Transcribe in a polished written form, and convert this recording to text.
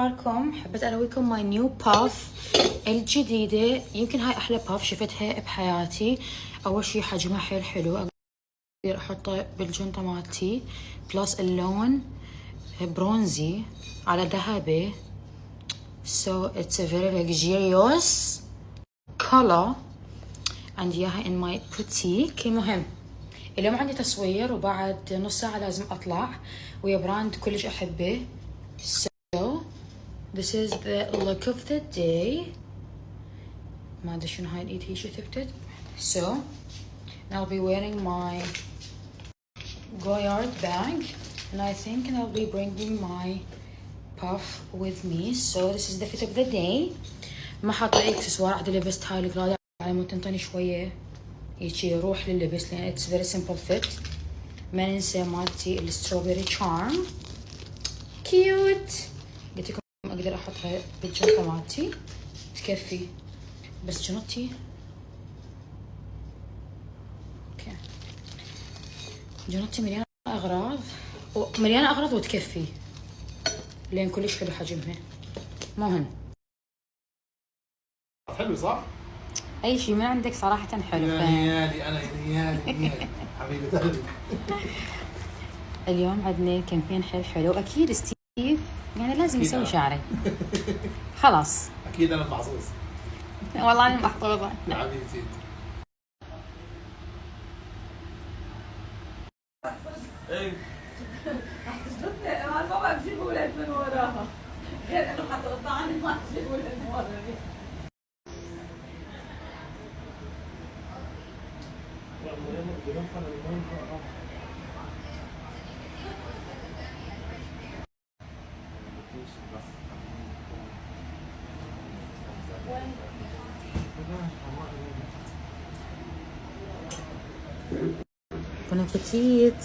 لكم حبيت ارويكم ماي نيو باف الجديده. يمكن هاي احلى باف شفتها بحياتي. اول شي حجمها حيل حلو، اقدر احطه بالجنطه مالتي، بلس اللون برونزي على ذهبي. so it's a very luxurious color. عندي اياها in my boutique. المهم اليوم عندي تصوير وبعد نص ساعه لازم اطلع ويا براند كلش احبه. This is the look of the day. ما ادري شنو هاي الايد هي شو ثبتت. So I'll be wearing my Goyard bag and I think I'll be bringing my puff with me. So this is the fit of the day. ما حاطه اي اكسسوار، عاد لبست هاي القلادة على مود تنطني شويه هيجي روح لللبس لان it's very simple fit. ما ننسى مالتي الستروبري تشارم كيوت. قلت لكم اقدر احطها بالجنطه مالتي تكفي، بس جنطتي اوكي جنطتي مليانه اغراض وتكفي لين كلش حلو حجمها. مهم حلو صح؟ اي شيء من عندك صراحه حلو. يالي انا يالي حبيبه قلبي. اليوم عندنا كامبين حلو اكيد ستيف يعني لازم يسوي شعري. خلاص اكيد انا محظوظ. والله انا محظوظه يا حبيبتي. ايه انا ما بجيب ولاد من وراها غير انه حتقطعني ما بجيب ولاد من وراها. بون ابيتيت.